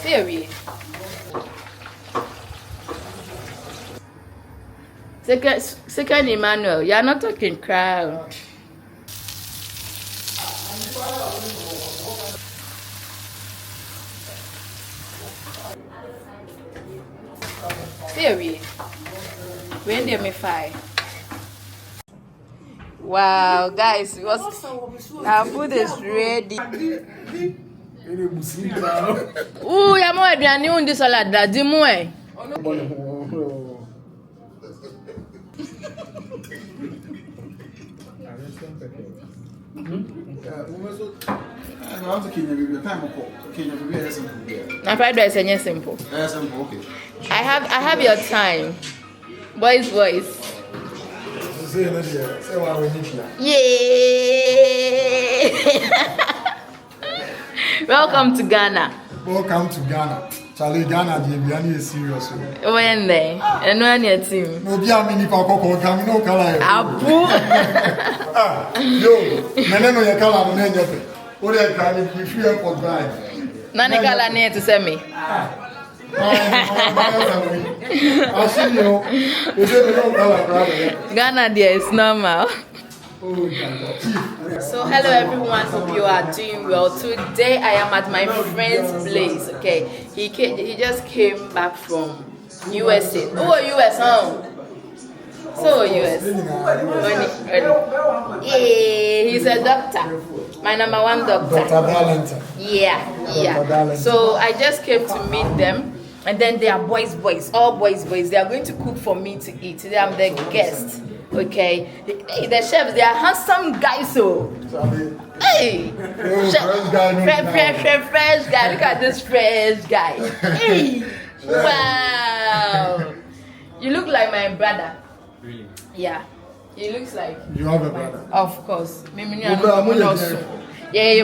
Theory. Second Emmanuel, you are not talking crowd. Theory. When they me fire. Wow, guys, our food is ready. Ooh, ya mo aduane undi salad da di mu e. Na fried rice is simple. Okay. I have your time. Boys. Yeah. Welcome to Ghana. Welcome to Ghana. Charlie, Ghana, the Biani is serious. Oh, and there. And no one your team. No, be a mini papa, come no color. Abu. Yo, Meneno, your color, no, no, what are you calling? You feel for drive. None of color near to send me. I'll see you. You say no color, brother. Ghana, there is normal. So hello everyone, hope you are doing well. Today I am at my friend's place. Okay, he just came back from USA. Oh, US, huh? So US. Yeah, he's a doctor. My number one doctor. Dr. Valentine. Yeah. So I just came to meet them, and then they are boys, all boys. They are going to cook for me to eat. Today I'm the guest. Okay, hey, the chefs, they are handsome guys, so hey, fresh guy, look at this fresh guy. Hey, wow, you look like my brother. Really? Yeah, he looks like. You have a brother? Of course. Yeah,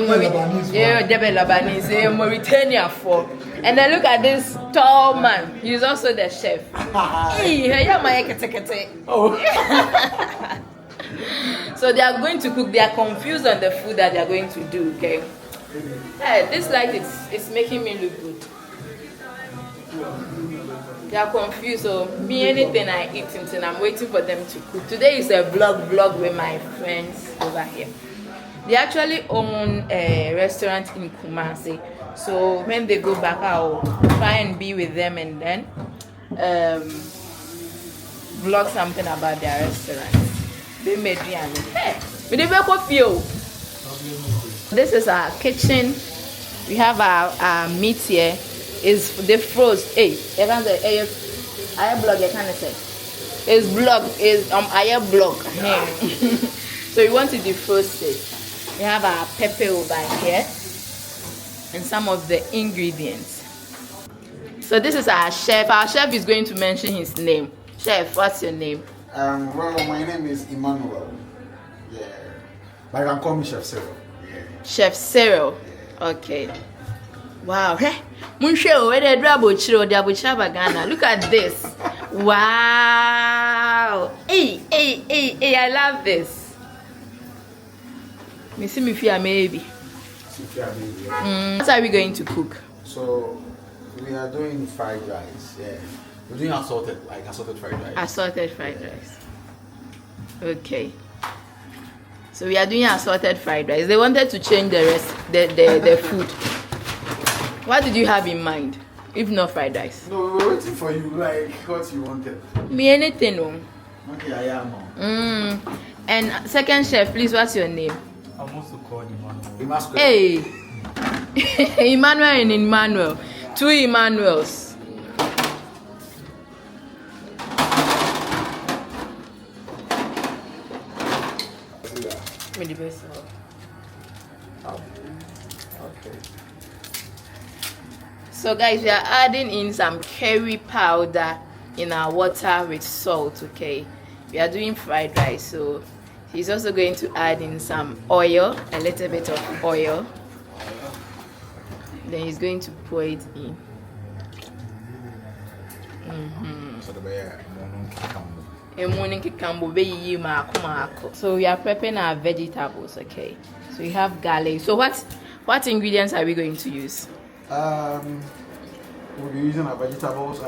Lebanese, Mauritania for. And then look at this tall man. He's also the chef. So they are going to cook. They are confused on the food that they are going to do. Okay. Hey, this light is making me look good. They are confused. So me, anything I eat, and I'm waiting for them to cook. Today is a vlog with my friends over here. They actually own a restaurant in Kumasi. So when they go back, I'll try and be with them and then vlog something about their restaurant. They made me and this is our kitchen. We have our meat here. Is the froze. Hey, I blog. I can't say. It's blog. Is I blog. So we want to defrost it. We have our pepper over here and some of the ingredients. So this is our chef. Our chef is going to mention his name. Chef, what's your name? Well, my name is Emmanuel. Yeah. But you can call me Chef Cyril. Yeah. Chef Cyril. Yeah. Okay. Wow. Hey, look at this. Wow. Hey, I love this. Maybe. What are we going to cook? So we are doing fried rice. Yeah, we're doing assorted fried rice. Assorted fried rice. Okay. So we are doing assorted fried rice. They wanted to change the rest, the food. What did you have in mind? If not fried rice. No, we were waiting for you. Like what you wanted. Me anything. Okay, I am. And second chef, please. What's your name? I'm also called Emmanuel. Hey, Emmanuel and Emmanuel, two Emmanuels. Okay. So guys, we are adding in some curry powder in our water with salt. Okay, we are doing fried rice, so he's also going to add in some oil, a little bit of oil. Then he's going to pour it in. So we are prepping our vegetables, okay? So we have garlic. So what ingredients are we going to use? we'll be using our vegetables.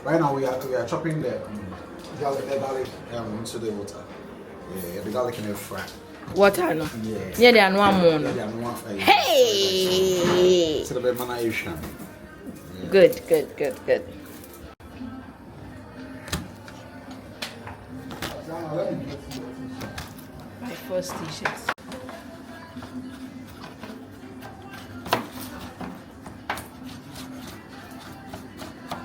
Right now we are chopping the garlic into the water. Yeah, the garlic in the fry. Water no. Yeah, they are no more. Yeah, they are no fry. Hey. So the man Asian. Good. My first t-shirts.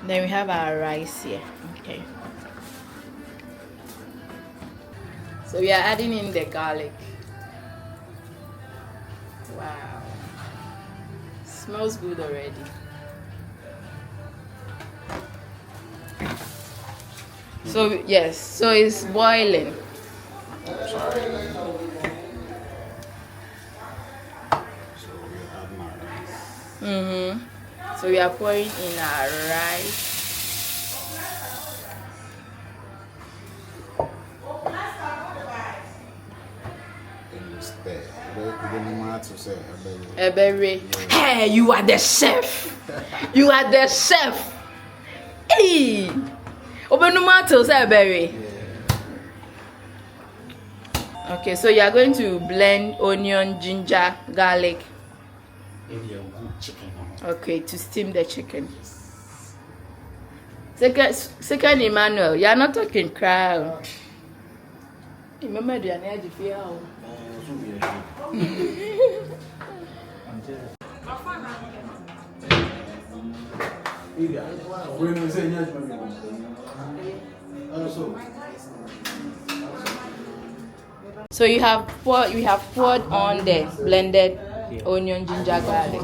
Then we have our rice here. Okay. So we are adding in the garlic. Wow. Smells good already. So yes, so it's boiling. So we are pouring in our rice. Hey, you are the chef. You are the chef. Hey, open tomatoes, Ebere. Okay, so you are going to blend onion, ginger, garlic. Okay, to steam the chicken. Second Emmanuel, you are not talking crowd. Remember the energy for So we have poured on the blended onion, ginger, garlic.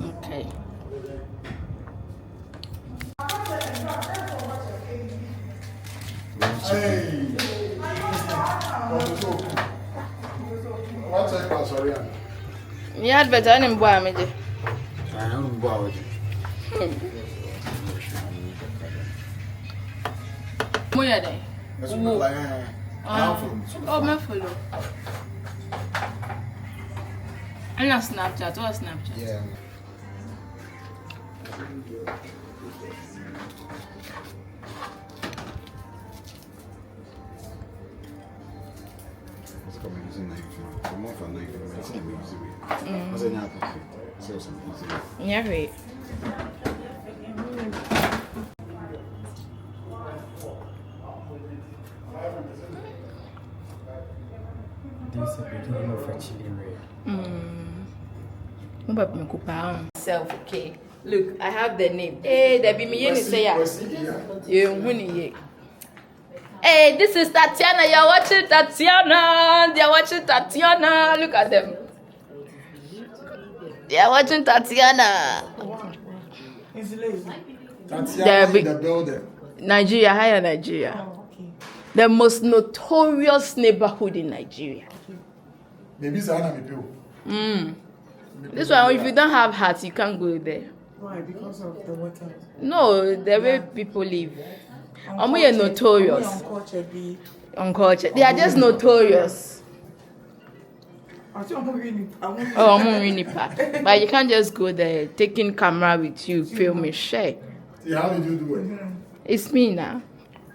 Okay. Hey. What's that, sorry? You had better than boy, Moya day. Oh, my follow. I'm not Snapchat. What Snapchat? Yeah. Yeah, right. This is the beginning of a Culinary. Self, okay. Look, I have the name. Hey, there be me yen say ya. Hey, this is Tatiana. You're watching Tatiana. They're watching Tatiana. Look at them. They are watching Tatiana. Tatiana in the building. Nigeria, Haina, Nigeria. The most notorious neighborhood in Nigeria. Maybe Zana me too. This one, if you don't have heart, you can't go there. Why? Because of the water. No, the way people live. Omo are notorious. Uncultured. They are just notorious. Oh, I'm really bad. But you can't just go there taking camera with you, film me, share. See, how did you do it? It's me now.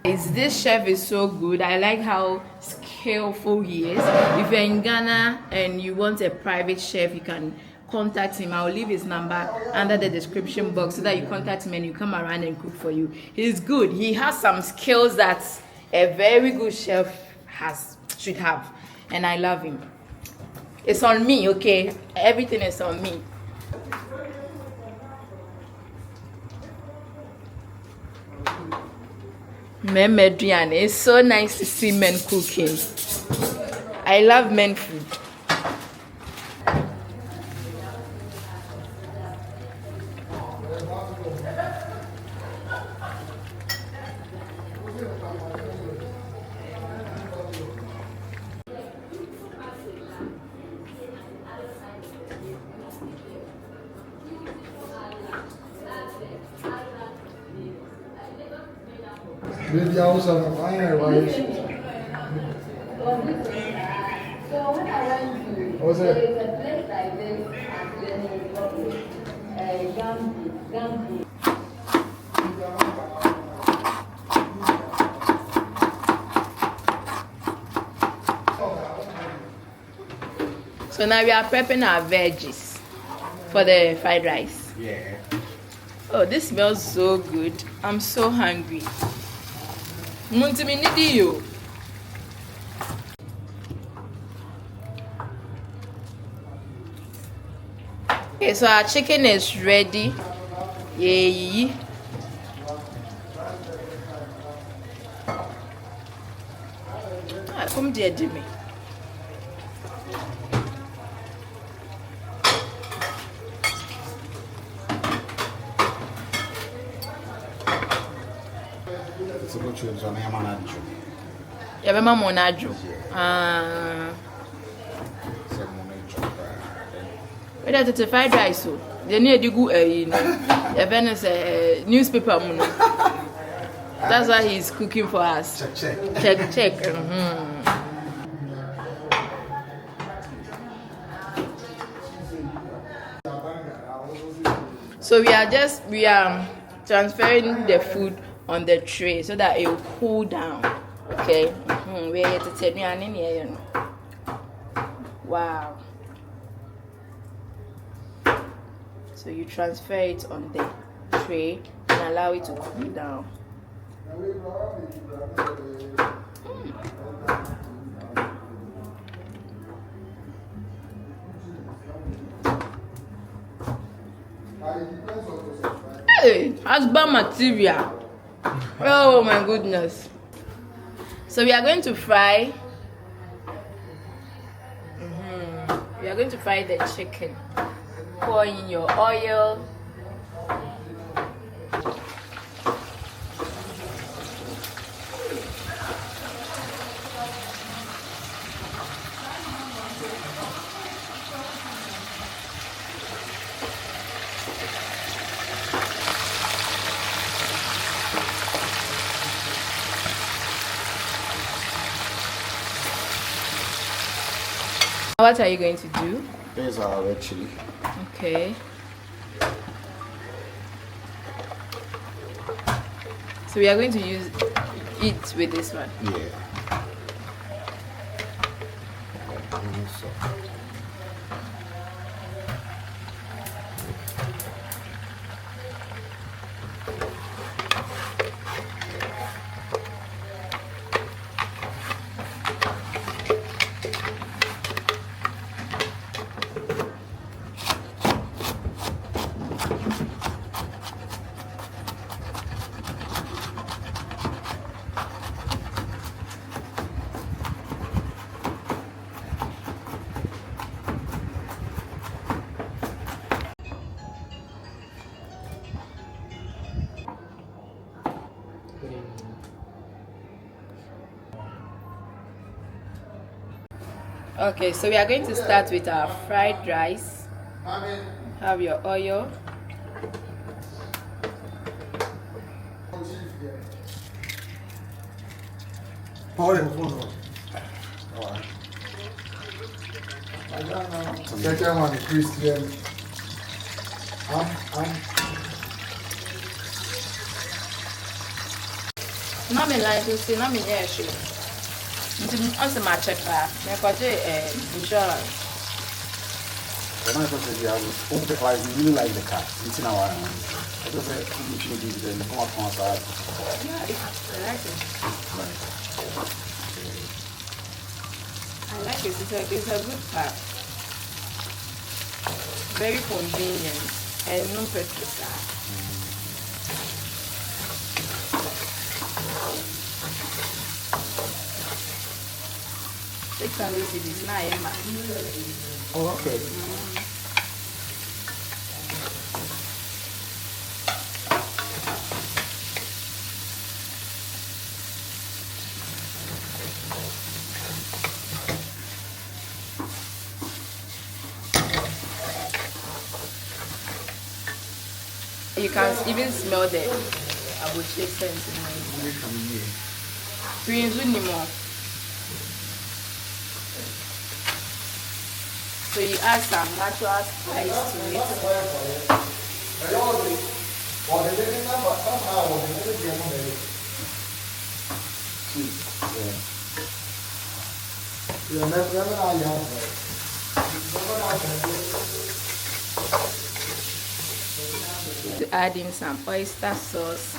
This chef is so good. I like how skillful he is. If you're in Ghana and you want a private chef, you can contact him. I'll leave his number under the description box so that you contact him and you come around and cook for you. He's good. He has some skills that a very good chef should have, and I love him. It's on me, okay? Everything is on me. Memedrian, it's so nice to see men cooking. I love men food. Maybe I was on a fire. So when I went to, What's there it? is a place like this at the Gambia. So now we are prepping our veggies for the fried rice. Yeah. Oh, this smells so good. I'm so hungry. Muntiminidi. Okay, so our chicken is ready. Yay. Come dear Jimmy. It's a good choice on Yamanaju. Yabema Monaju. Whether it's a fried rice, so they need to go a newspaper. That's why he's cooking for us. Check. So we are transferring the food on the tray so that it will cool down. Okay. Wow. So you transfer it on the tray and allow it to cool down. Hey, husband material. Oh my goodness. So we are going to fry. We are going to fry the chicken. Pour in your oil. What are you going to do? There's our red chili. Okay. So we are going to use it with this one. Yeah. Okay, so we are going to start with our fried rice. Have your oil. Second one, Christian. Mami like to see, mami yeah also my check that. I got insurance. When I first said you really like the car. It's in our I just said you should be there. Come out from outside. Yeah, I like it. Right. I like it. It's a good car. Very convenient and no pesticide. It's not Emma. Oh, okay. You can even smell the abuche scent in my Prince anymore. So you add some natural spice to it. To add in some oyster sauce.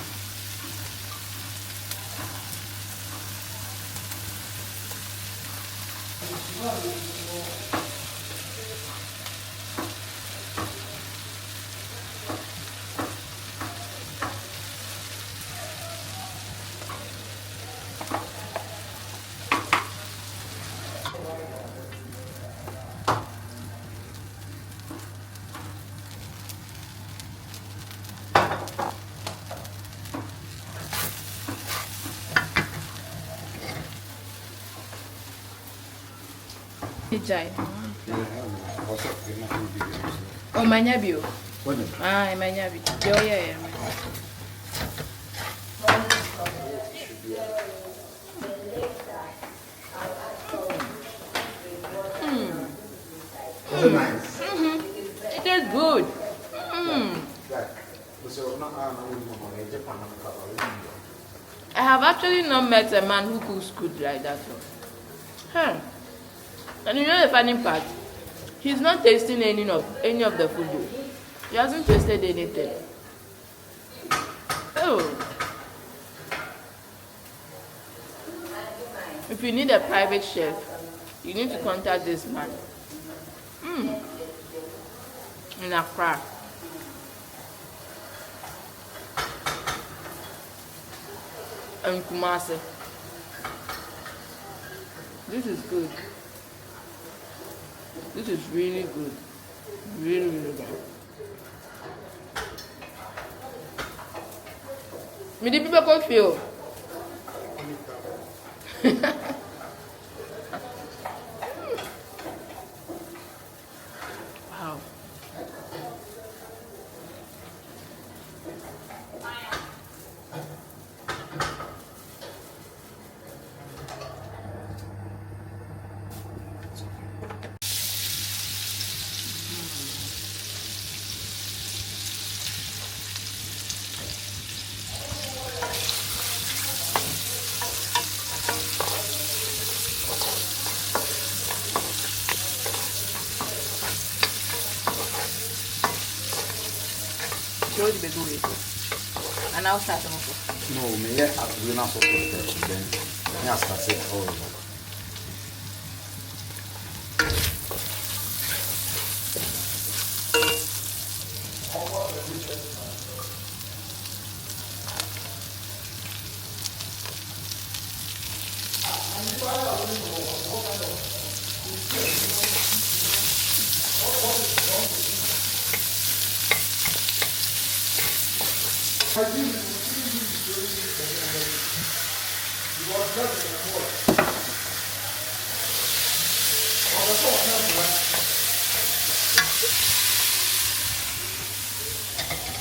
Oh, manyabio. Ah, manyabi. Yo, yeah. Is it nice? It is good. I have actually not met a man who cooks good like that. Huh. And you know the funny part? He's not tasting any of the food. He hasn't tasted anything. Oh. If you need a private chef, you need to contact this man. In Accra. And Kumasi. This is good. This is really good. Really, really good. Me the people can feel. Wow. And I'll start off. No, me we're not supposed to then me start it all over.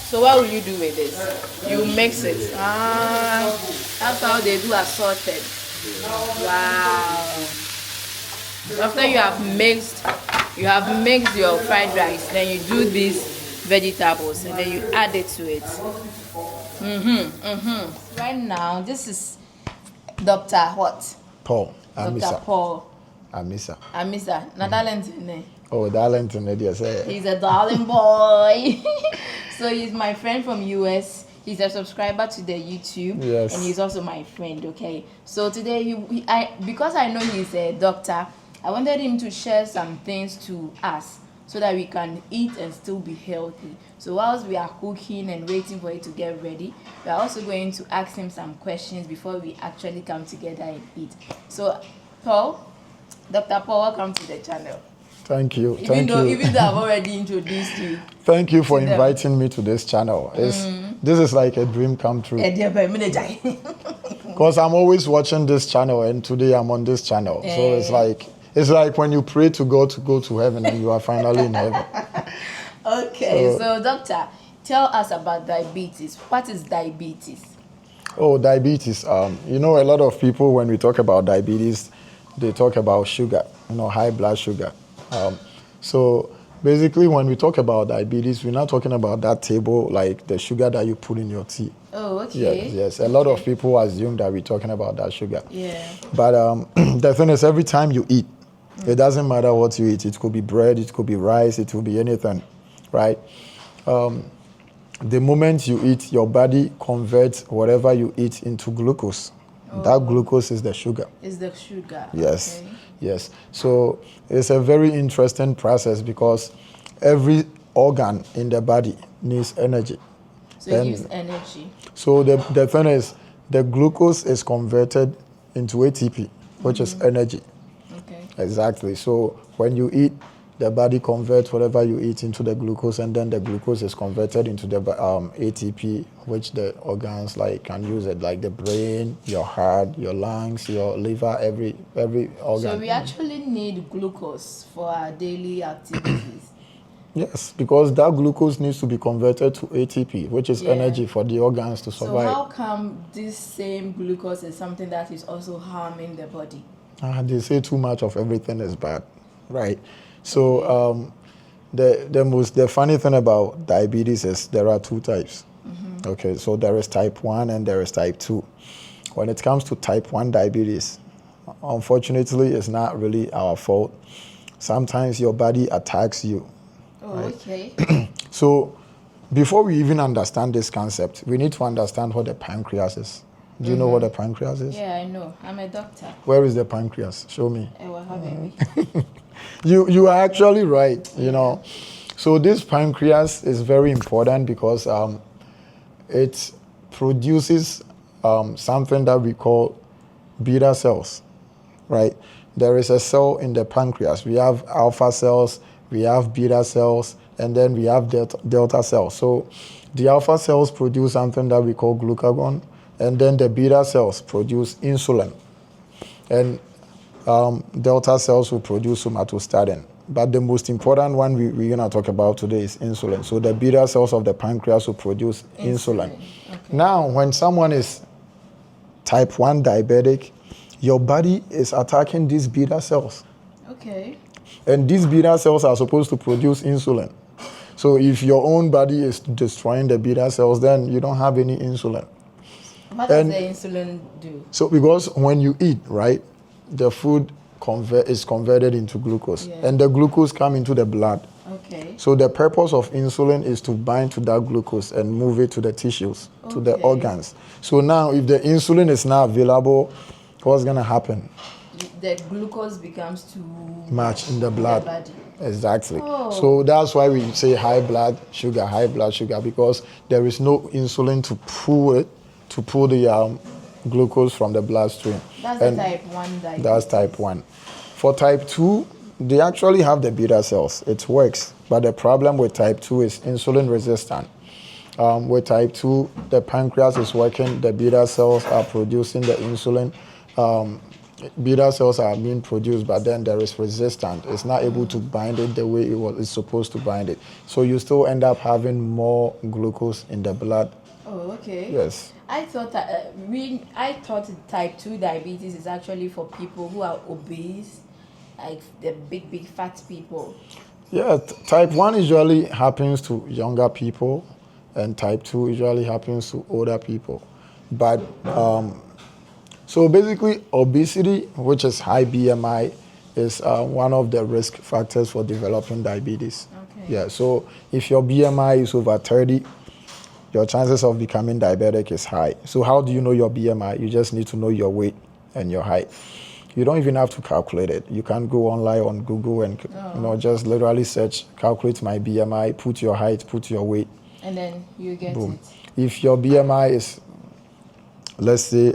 So what will you do with this? You mix it. That's how they do assorted. Wow. After you have mixed your fried rice, then you do these vegetables and then you add it to it. Right now, this is Dr. what? Paul. Dr. Paul. Amisa. Now Darlington, eh? Oh, Darlington, yes. He's a darling boy. So he's my friend from US. He's a subscriber to the YouTube. Yes. And he's also my friend, okay? So today, because I know he's a doctor, I wanted him to share some things to us so that we can eat and still be healthy. So whilst we are cooking and waiting for it to get ready, we are also going to ask him some questions before we actually come together and eat. So, Paul, Dr. Paul, welcome to the channel. Thank you. Even though I've already introduced you. Thank you for inviting me to this channel. This is like a dream come true. Because I'm always watching this channel, and today I'm on this channel. So it's like when you pray to God to go to heaven and you are finally in heaven. Okay, so doctor, tell us about diabetes. What is diabetes? Oh, diabetes. You know, a lot of people, when we talk about diabetes, they talk about sugar, high blood sugar. So basically, when we talk about diabetes, we're not talking about that table, like the sugar that you put in your tea. Oh, okay. Yes. A lot of people assume that we're talking about that sugar. Yeah. But the thing is, every time you eat, it doesn't matter what you eat. It could be bread, it could be rice, it could be anything, right? The moment you eat, your body converts whatever you eat into glucose. That glucose is the sugar. Is the sugar. Yes. Okay. Yes. So it's a very interesting process because every organ in the body needs energy. So it gives energy. So the thing is, the glucose is converted into ATP, which is energy. Okay. Exactly. So when you eat, the body converts whatever you eat into the glucose, and then the glucose is converted into the ATP, which the organs like can use it, like the brain, your heart, your lungs, your liver, every organ. So we actually need glucose for our daily activities. Yes, because that glucose needs to be converted to ATP, which is energy for the organs to survive. So how come this same glucose is something that is also harming the body? They say too much of everything is bad, right? So the funny thing about diabetes is there are two types. Okay, so there is type 1 and there is type 2. When it comes to type 1 diabetes, unfortunately, it's not really our fault. Sometimes your body attacks you. Oh, right? Okay. So before we even understand this concept, we need to understand what the pancreas is. Do you know what the pancreas is? Yeah, I know. I'm a doctor. Where is the pancreas? Show me. Mm-hmm. You are actually right, you know. So this pancreas is very important because it produces something that we call beta cells, right? There is a cell in the pancreas. We have alpha cells, we have beta cells, and then we have delta cells. So the alpha cells produce something that we call glucagon, and then the beta cells produce insulin. And delta cells will produce somatostatin. But the most important one we're going to talk about today is insulin. So the beta cells of the pancreas will produce insulin. Okay. Now, when someone is type 1 diabetic, your body is attacking these beta cells. Okay. And these beta cells are supposed to produce insulin. So if your own body is destroying the beta cells, then you don't have any insulin. What does the insulin do? So because when you eat, right, the food is converted into glucose, and the glucose comes into the blood. Okay. So the purpose of insulin is to bind to that glucose and move it to the tissues, to the organs. So now if the insulin is not available, what's going to happen? The glucose becomes too much in the blood. The body. Exactly. So that's why we say high blood sugar, because there is no insulin to pull the glucose from the bloodstream. That's the type 1 diabetes. That's type 1. For type 2, they actually have the beta cells. It works. But the problem with type 2 is insulin resistant. With type 2, the pancreas is working, the beta cells are producing the insulin. Beta cells are being produced, but then there is resistance. It's not able to bind it the way it's supposed to bind it. So you still end up having more glucose in the blood. Oh, okay. Yes. I thought type 2 diabetes is actually for people who are obese, like the big fat people. Yeah, type 1 usually happens to younger people, and type 2 usually happens to older people. But so basically, obesity, which is high BMI, is one of the risk factors for developing diabetes. Okay. Yeah, so if your BMI is over 30, your chances of becoming diabetic is high. So how do you know your BMI? You just need to know your weight and your height. You don't even have to calculate it. You can go online on Google and just literally search, calculate my BMI, put your height, put your weight. And then you get boom. It. If your BMI is, let's say,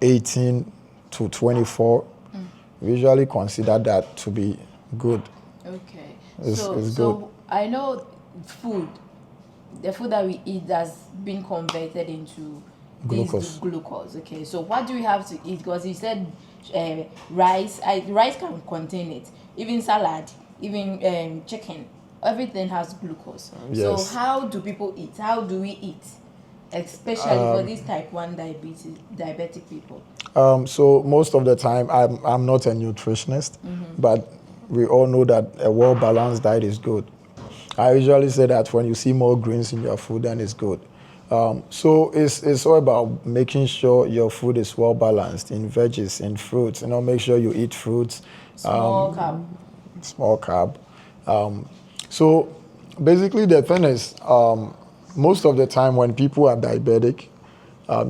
18 to 24, we usually consider that to be good. Okay. It's so good. I know the food that we eat has been converted into glucose. Okay. So what do we have to eat? Because you said rice. Rice can contain it. Even salad, even chicken. Everything has glucose. Yes. So how do people eat? How do we eat? Especially for these type 1 diabetic people. So most of the time, I'm not a nutritionist, but we all know that a well-balanced diet is good. I usually say that when you see more greens in your food, then it's good. So it's all about making sure your food is well balanced in veggies, in fruits. Make sure you eat fruits. Small carb. Small carb. So basically the thing is, most of the time when people are diabetic,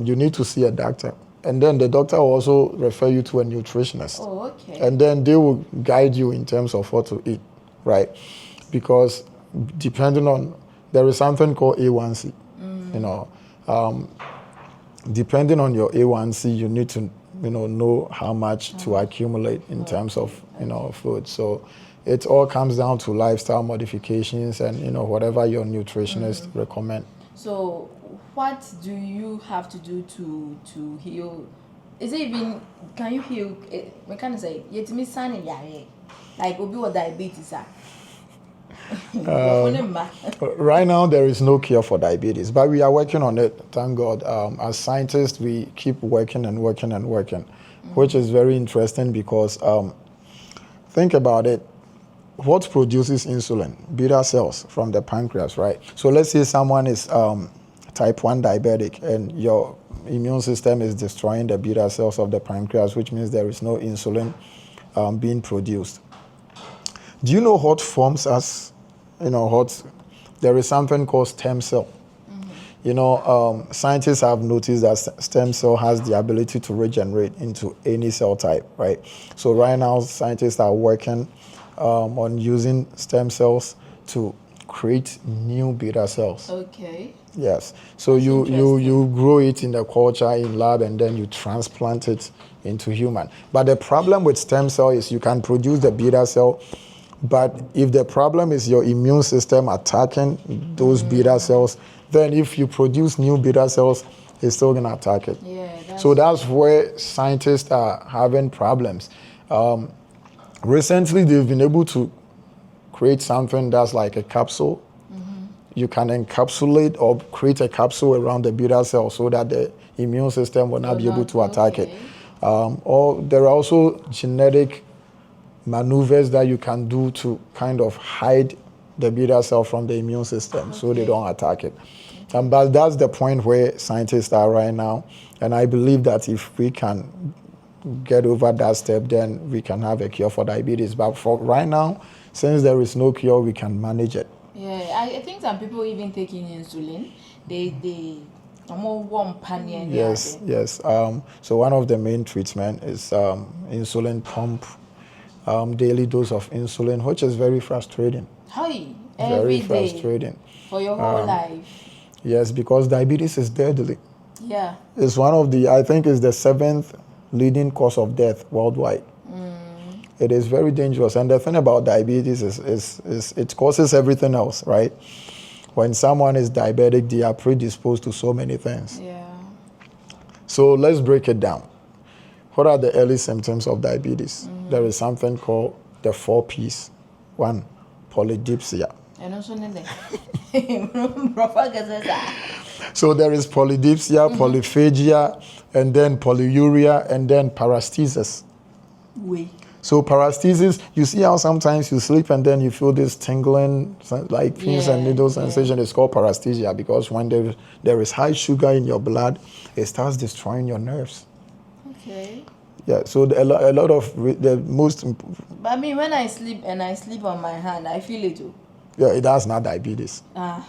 you need to see a doctor. And then the doctor will also refer you to a nutritionist. Oh, okay. And then they will guide you in terms of what to eat, right? Because depending on, there is something called A1C. Depending on your A1C, you need to, know how much to accumulate in terms of, food. So it all comes down to lifestyle modifications and, whatever your nutritionist recommend. So what do you have to do to heal? Is it even, can you heal, we can say, yet me son like obi with diabetes. Right now, there is no cure for diabetes, but we are working on it, thank God. As scientists, we keep working and working and working, which is very interesting because think about it. What produces insulin? Beta cells from the pancreas, right? So let's say someone is type 1 diabetic and your immune system is destroying the beta cells of the pancreas, which means there is no insulin being produced. Do you know what forms us? There is something called stem cell. Scientists have noticed that stem cell has the ability to regenerate into any cell type, right? So right now, scientists are working on using stem cells to create new beta cells. Okay. Yes. So you grow it in the culture in lab and then you transplant it into human. But the problem with stem cell is you can produce the beta cell, but if the problem is your immune system attacking those beta cells, then if you produce new beta cells, it's still going to attack it. Yeah, so that's where scientists are having problems. Recently, they've been able to create something that's like a capsule. You can encapsulate or create a capsule around the beta cell so that the immune system will not be able to attack it. Or there are also genetic maneuvers that you can do to kind of hide the beta cell from the immune system so they don't attack it. But that's the point where scientists are right now. And I believe that if we can get over that step, then we can have a cure for diabetes. But for right now, since there is no cure, we can manage it. Yeah, I think some people even taking insulin, they more warm panion. Yes. So one of the main treatment is insulin pump, daily dose of insulin, which is very frustrating. Hi, Very every day frustrating. for your whole life. Yes, because diabetes is deadly. Yeah. It's one of the, I think it's the 7th leading cause of death worldwide. It is very dangerous. And the thing about diabetes is it causes everything else, right? When someone is diabetic, they are predisposed to so many things. Yeah. So let's break it down. What are the early symptoms of diabetes? There is something called the 4 Ps. 1, polydipsia. And also So there is polydipsia, polyphagia, and then polyuria, and then paresthesis. Oui. So paresthesis, you see how sometimes you sleep and then you feel this tingling, like pins and needles sensation. It's called paresthesia because when there is high sugar in your blood, it starts destroying your nerves. Okay. Yeah, so a lot of the most... But I mean, when I sleep and I sleep on my hand, I feel it too. Yeah, that's not diabetes.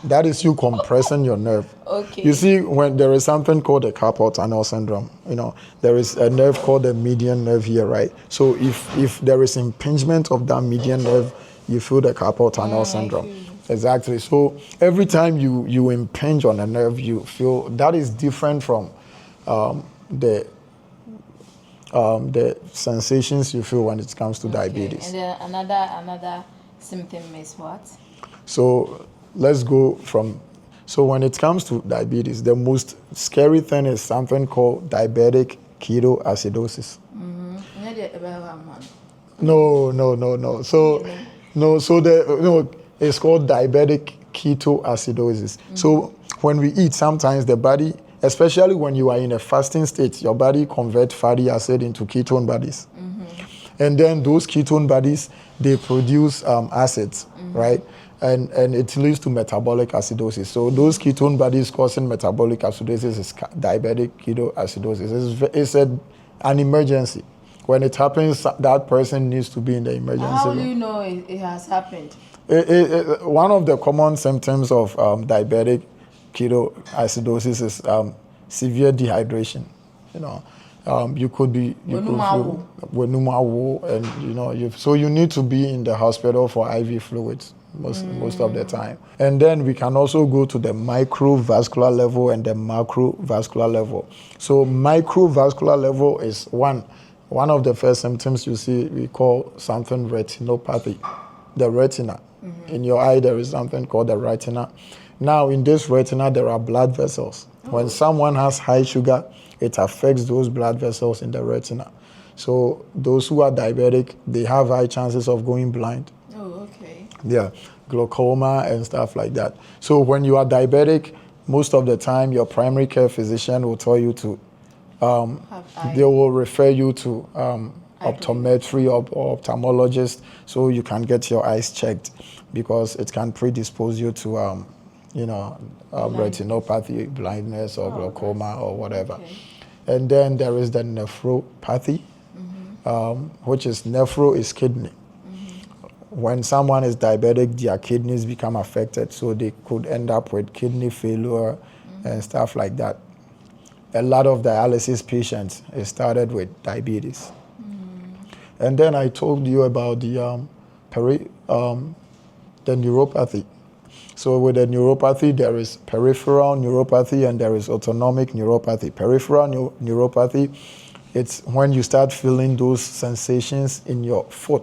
That is you compressing your nerve. Okay. You see, when there is something called the carpal tunnel syndrome, there is a nerve called the median nerve here, right? So if there is impingement of that median nerve, you feel the carpal tunnel syndrome. Exactly. So every time you impinge on a nerve, you feel that is different from the sensations you feel when it comes to diabetes. And then another symptom is what? So let's go from, so when it comes to diabetes, the most scary thing is something called diabetic ketoacidosis. No. So it's called diabetic ketoacidosis. So when we eat, sometimes the body, especially when you are in a fasting state, your body converts fatty acid into ketone bodies. And then those ketone bodies, they produce acids, right? And it leads to metabolic acidosis. So those ketone bodies causing metabolic acidosis is diabetic ketoacidosis. It's an emergency. When it happens, that person needs to be in the emergency How room. do you know it has happened? One of the common symptoms of diabetic ketoacidosis is severe dehydration. You know, you could feel and you know, so you need to be in the hospital for IV fluids most of the time. And then we can also go to the microvascular level and the macrovascular level. So microvascular level is one of the first symptoms you see. We call something retinopathy. The retina. In your eye, there is something called the retina. Now, in this retina, there are blood vessels. When someone has high sugar, it affects those blood vessels in the retina. So those who are diabetic, they have high chances of going blind. Oh, okay. Yeah, glaucoma and stuff like that. So when you are diabetic, most of the time, your primary care physician will tell you to, they will refer you to optometry or ophthalmologist so you can get your eyes checked, because it can predispose you to, retinopathy, blindness, or glaucoma or whatever. Okay. And then there is the nephropathy, which is nephro is kidney. When someone is diabetic, their kidneys become affected, so they could end up with kidney failure and stuff like that. A lot of dialysis patients started with diabetes. And then I told you about the neuropathy. So with the neuropathy, there is peripheral neuropathy and there is autonomic neuropathy. Peripheral neuropathy, it's when you start feeling those sensations in your foot.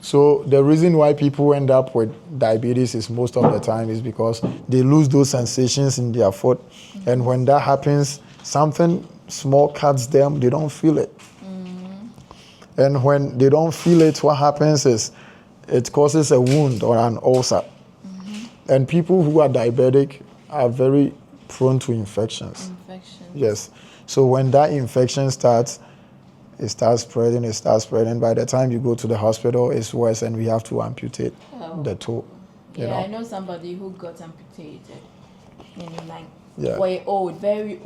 So the reason why people end up with diabetes is most of the time is because they lose those sensations in their foot. And when that happens, something small cuts them, they don't feel it. And when they don't feel it, what happens is it causes a wound or an ulcer. And people who are diabetic are very prone to infections. Yes. So when that infection starts, it starts spreading. By the time you go to the hospital, it's worse, and we have to amputate the toe. You know? I know somebody who got amputated. Yeah. Very old, very,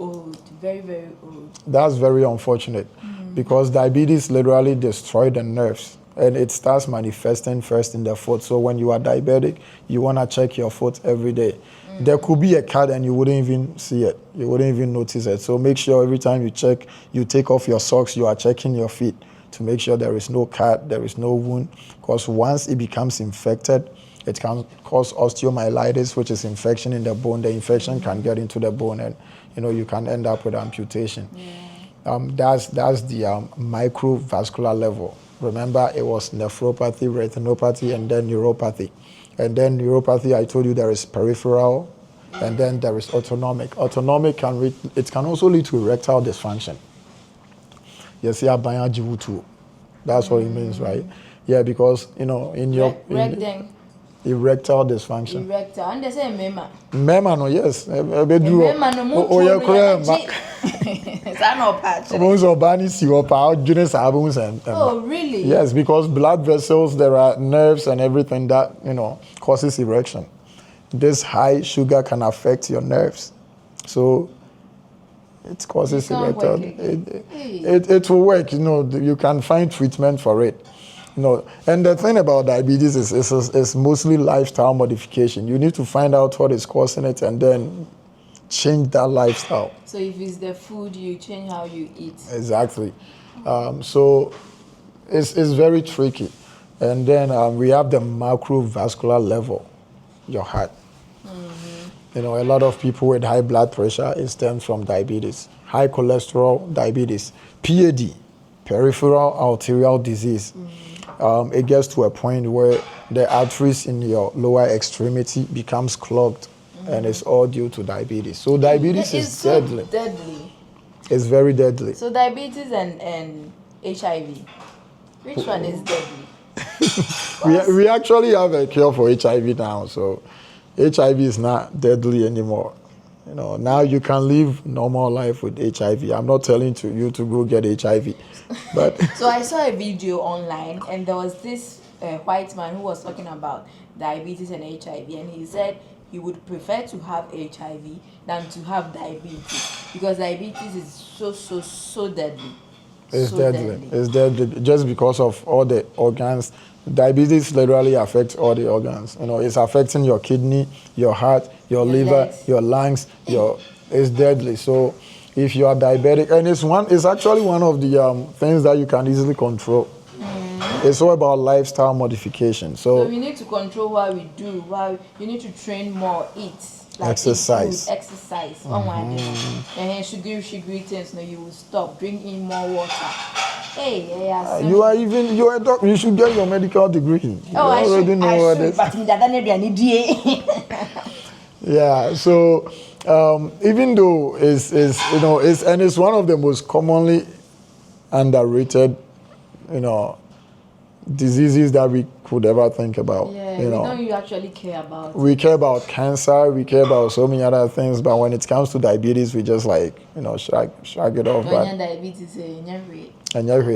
very old. That's very unfortunate, because diabetes literally destroys the nerves, and it starts manifesting first in the foot. So when you are diabetic, you want to check your foot every day. There could be a cut and you wouldn't even see it. You wouldn't even notice it. So make sure every time you check, you take off your socks, you are checking your feet to make sure there is no cut, there is no wound. Because once it becomes infected, it can cause osteomyelitis, which is infection in the bone. The infection can get into the bone, and you can end up with amputation. That's the microvascular level. Remember, it was nephropathy, retinopathy, and then neuropathy. And then neuropathy, I told you there is peripheral, and then there is autonomic. Autonomic can also lead to erectile dysfunction. You see, that's what it means, right? Yeah, because in your erectile dysfunction. Erectile, and they say mema. Mema, no, yes. Mema no mo. Oh, yeah, correct. Is that not patch? Oh, really? Yes, because blood vessels, there are nerves and everything that causes erection. This high sugar can affect your nerves, so it causes erectile. It will work. You can find treatment for it. And the thing about diabetes is mostly lifestyle modification. You need to find out what is causing it and then change that lifestyle. So if it's the food, you change how you eat. Exactly. So it's very tricky. And then we have the macrovascular level, your heart. A lot of people with high blood pressure, it stems from diabetes. High cholesterol, diabetes. PAD, peripheral arterial disease. It gets to a point where the arteries in your lower extremity becomes clogged, and it's all due to diabetes. So diabetes is deadly. So deadly. It's very deadly. So diabetes and HIV, which one is deadly? We actually have a cure for HIV now, so HIV is not deadly anymore. You know, now you can live normal life with HIV. I'm not telling you to go get HIV, but So I saw a video online, and there was this white man who was talking about diabetes and HIV, and he said he would prefer to have HIV than to have diabetes because diabetes is so deadly. it's deadly. It's deadly just because of all the organs. Diabetes literally affects all the organs. You know, it's affecting your kidney, your heart, your liver, legs, your lungs. It's deadly. So, if you are diabetic, and it's actually one of the things that you can easily control. It's all about lifestyle modification. So we need to control what we do. You need to train more, eat, like exercise. Exercise. And sugary things. No, you will stop. Drink in more water. Hey, You are a doctor. You should get your medical degree. I should, but yeah. So even though it's one of the most commonly underrated, diseases that we could ever think about. Yeah, we don't actually care about. We care about cancer. We care about so many other things. But when it comes to diabetes, we just shrug it off. But diabetes,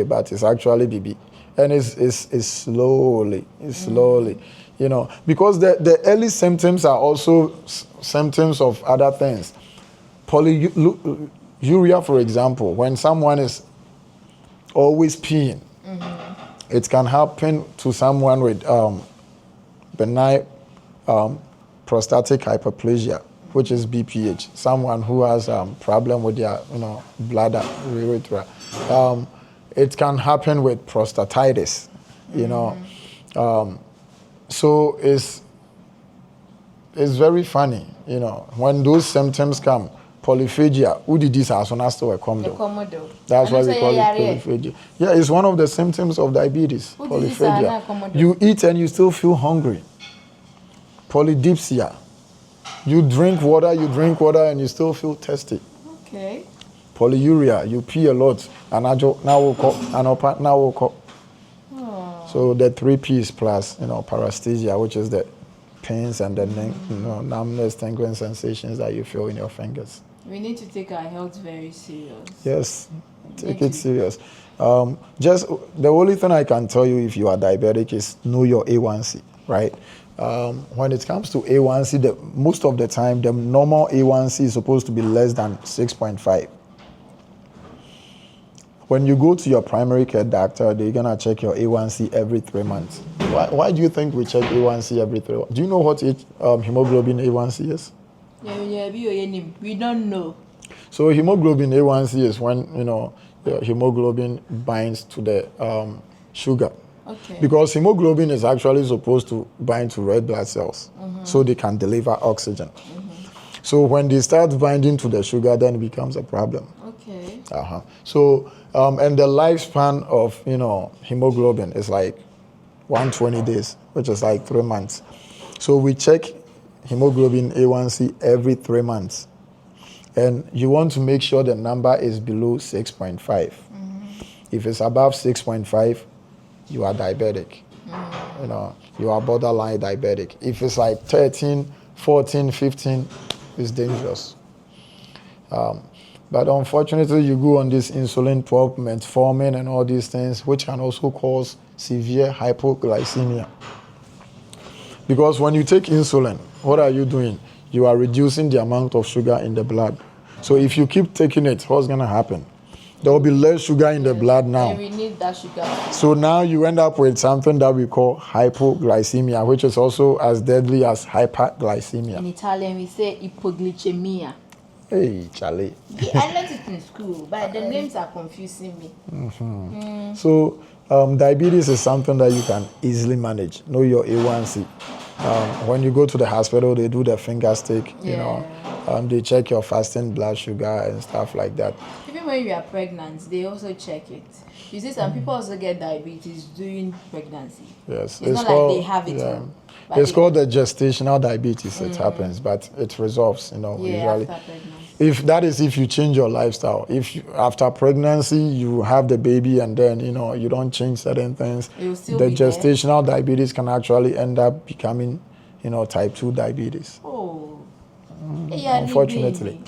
but it's actually BB, and it's slowly, because the early symptoms are also symptoms of other things. Polyuria, for example, when someone is always peeing, it can happen to someone with benign prostatic hyperplasia, which is BPH. Someone who has problem with their bladder, urethra. It can happen with prostatitis, so it's very funny, when those symptoms come. Polyphagia, who did this as on us to a commodore. That's why we call it polyphagia. Yeah, it's one of the symptoms of diabetes. Polyphagia. You eat and you still feel hungry. Polydipsia. You drink water and you still feel thirsty. Okay. Polyuria, you pee a lot. So the 3 P's plus, paresthesia, which is the pains and the numbness, tingling sensations that you feel in your fingers. We need to take our health very serious. Yes, take it serious. Just the only thing I can tell you if you are diabetic is know your A1C, right? When it comes to A1C, most of the time, the normal A1C is supposed to be less than 6.5. When you go to your primary care doctor, they're going to check your A1C every 3 months. Why do you think we check A1C every 3 months? Do you know what hemoglobin A1C is? Yeah, we don't know. So hemoglobin A1C is when, the hemoglobin binds to the sugar. Okay. Because hemoglobin is actually supposed to bind to red blood cells so they can deliver oxygen. So when they start binding to the sugar, then it becomes a problem. Okay. So, and the lifespan of, hemoglobin is like 120 days, which is like 3 months. So we check hemoglobin A1C every 3 months. And you want to make sure the number is below 6.5. If it's above 6.5, you are diabetic. You are borderline diabetic. If it's like 13, 14, 15, it's dangerous. But unfortunately, you go on this insulin pump, metformin, and all these things, which can also cause severe hypoglycemia. Because when you take insulin, what are you doing? You are reducing the amount of sugar in the blood. So if you keep taking it, what's going to happen? There will be less sugar in the blood now. And we need that sugar. So now you end up with something that we call hypoglycemia, which is also as deadly as hyperglycemia. In Italian, we say ipoglycemia. Hey, Charlie. I learned it in school, but the names are confusing me. So diabetes is something that you can easily manage. Know your A1C. When you go to the hospital, they do the finger stick, they check your fasting blood sugar and stuff like that. Even when you are pregnant, they also check it. You see, some people also get diabetes during pregnancy. Yes. It's not like they have it. Yeah. It's called the gestational diabetes. It happens, but it resolves, usually. After pregnancy. If you change your lifestyle, after pregnancy you have the baby and then you don't change certain things, the gestational diabetes can actually end up becoming type 2 diabetes. unfortunately.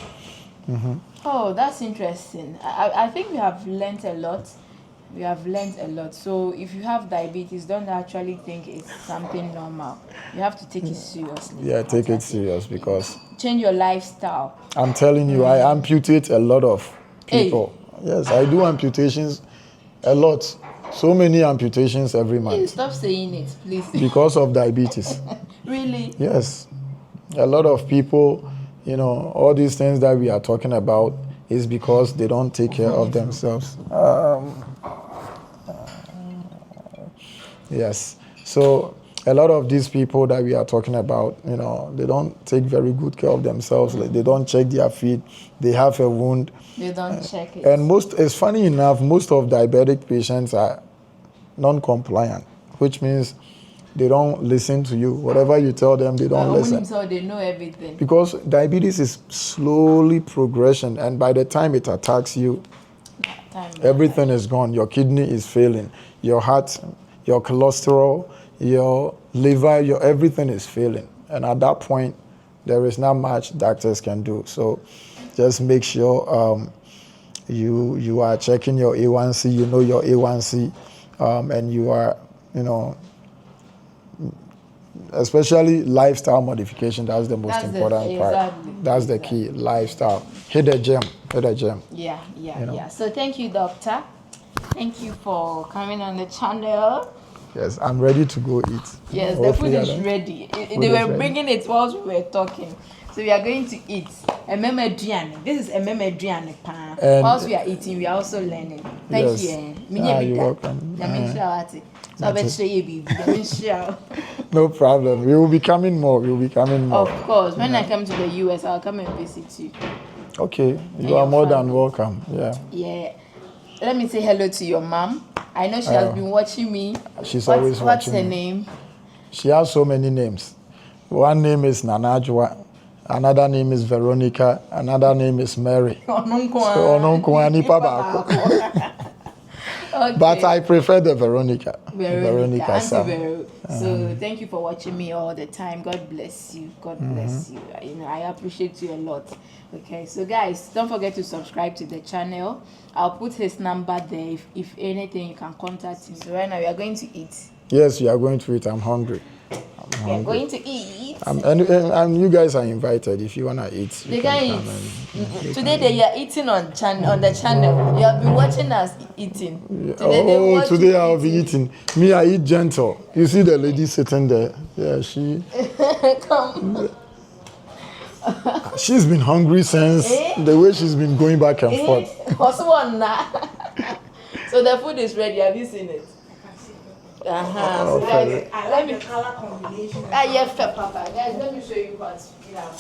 Oh, that's interesting. I think we have learnt a lot. We have learned a lot. So if you have diabetes, don't actually think it's something normal. You have to take it seriously. Yeah, take it serious because change your lifestyle. I'm telling you, I amputate a lot of people. Yes, I do amputations a lot. So many amputations every month. Hey, stop saying it, please. Because of diabetes. Really? Yes. A lot of people, all these things that we are talking about is because they don't take care of themselves. Yes. So a lot of these people that we are talking about, they don't take very good care of themselves. Like, they don't check their feet. They have a wound. They don't check it. And it's funny enough, most of diabetic patients are non-compliant, which means they don't listen to you. Whatever you tell them, they don't listen. So they know everything. Because diabetes is slowly progression, and by the time it attacks you, everything is gone. Your kidney is failing. Your heart, your cholesterol, your liver, everything is failing. And at that point, there is not much doctors can do. So just make sure you are checking your A1C, your A1C, and you are, especially lifestyle modification. That's the most important part. Exactly. That's the key, lifestyle. Hit the gym. Yeah. So thank you, doctor. Thank you for coming on the channel. Yes, I'm ready to go eat. Yes, the food is ready. They were bringing it whilst we were talking. So we are going to eat. This is Ememe pan. Whilst we are eating, we are also learning. Thank you. You're welcome. So No problem. We will be coming more. of course, when I come to the US, I'll come and visit you. Okay, you are more than welcome. Yeah. Let me say hello to your mom. I know she has been watching me. She's always watching. What's her name? She has so many names. One name is Nanajwa. Another name is Veronica. Another name is Mary. Okay. But I prefer the Veronica. Veronica. So thank you for watching me all the time. God bless you. God bless you. I appreciate you a lot. Okay, so guys, don't forget to subscribe to the channel. I'll put his number there. If anything, you can contact him. So right now we are going to eat. Yes, we are going to eat. I'm hungry. We are going to eat. And you guys are invited if you wanna eat. Today they are eating on the channel. You have been watching us eating. Today I'll be eating. Me, I eat gentle. You see the lady sitting there. Yeah, she. Come. She's been hungry since the way she's been going back and forth. So the food is ready. Have you seen it? So guys, let me color combination. Yes, Papa. Guys, let me show you what we have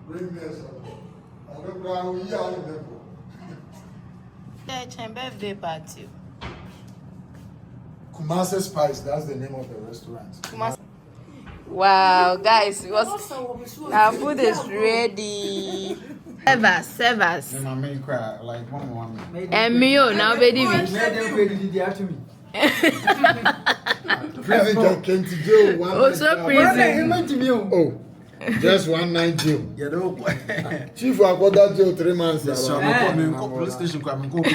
prepared. Birthday party. Kumasi Spice, that's the name of the restaurant. Wow, guys, our food is ready. Serve us. And me, now, baby. President came to jail. Also, prison. Oh, just 1 night jail. Chief, I got that jail 3 months. So I'm going to police station. I'm going to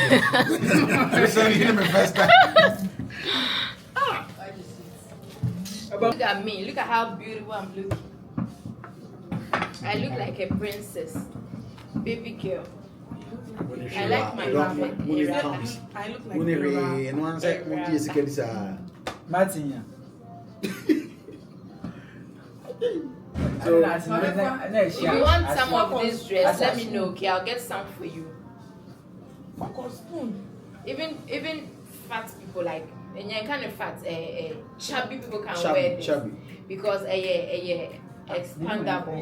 first time. Look at me. Look at how beautiful I'm looking. I look like a princess. Baby girl. I like my mama. I look like Martin. So, if you want some of this dress, let me know. Okay, I'll get some for you. Even fat people like. And you're kind of fat, chubby people can wear this because expandable.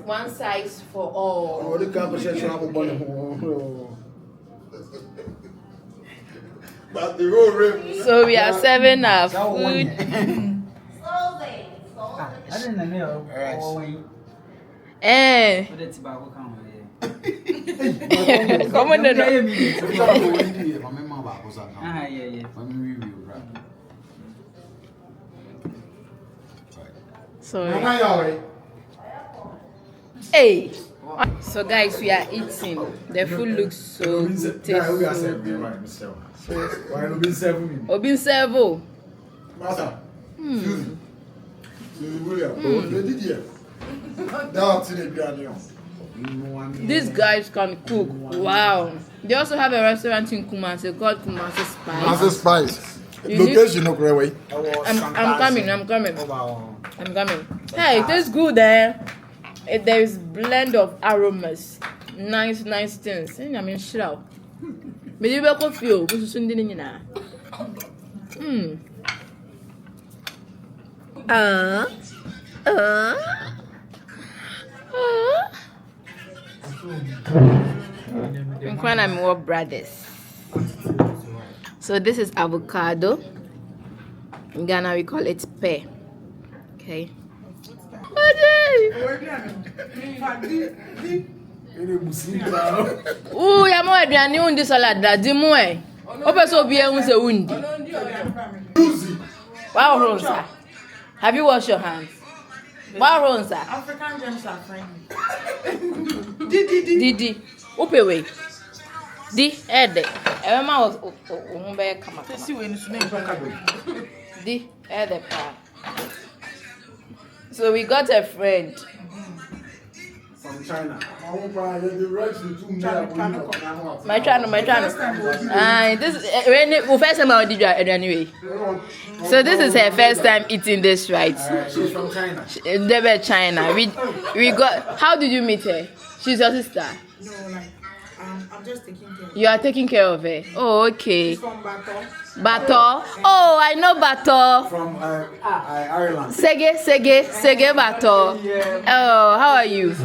One size for all. So we are serving our food. Eh. Come on, no. Sorry. Hey. So guys, we are eating. The food looks so good. Tastes so good. Obin servo. These guys can cook. Wow. They also have a restaurant in Kumasi called Kumasi Spice. Kumasi Spice. Location no way. I'm coming. Hey, it tastes good there. There is blend of aromas. Nice things. I mean, shit out. Maybe we go feel. We should send it in now. I'm more brothers. So this is avocado. In Ghana we call it pear. Okay. Ooh, ya mo aduane undi salad da di mo e. O pe so bi ehun se undi. Wow, Ronsa. Have you washed your hands? Wow, Ronsa. African gems are friendly. Didi. Ope we. Di ede. E ma o be kama. See when it's name Di ede pa. So we got a friend From China. My channel. This first time I did anyway. So this is her first time eating this, right? She's from China. They were China. We got. How did you meet her? She's your sister. No, like I'm just taking care of her. You are taking care of her. Oh, okay. She's from Bato. Bato. Oh, I know Bato. From Ireland. Sege Bato. Oh, how are you?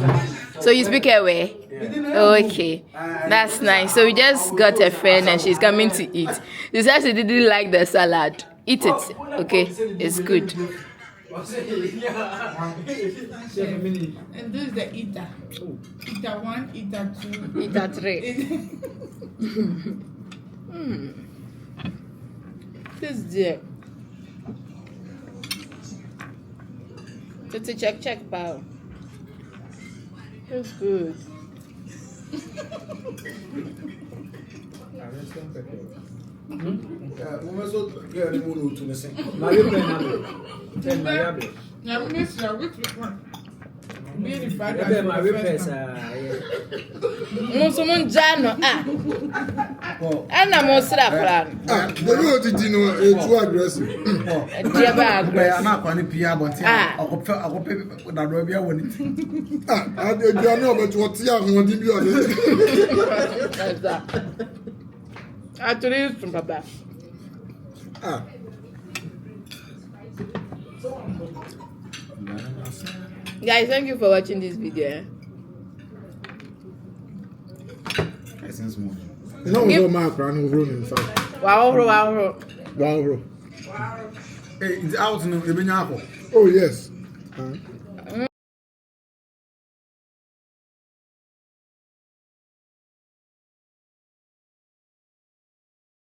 So you speak her way? Okay, that's nice. So we just got a friend and she's coming to eat. She said she didn't like the salad. Eat it, okay? It's good. And this is the Ita. Ita 1, Ita 2. Ita 3. This is it. To check, pal. It's good. Now we miss you. Which one? Being the fried rice. Musumun jano ana mosra plan. The road is too aggressive. Dia ba agbe. I'm not going to be able to. I hope that will be a winning. I know but what you are going to be on Actually, from Papa. Guys, thank you for watching this video. You know, we're my crown over in fact. Wow. Wow. Hey, it's out in the Oh, yes.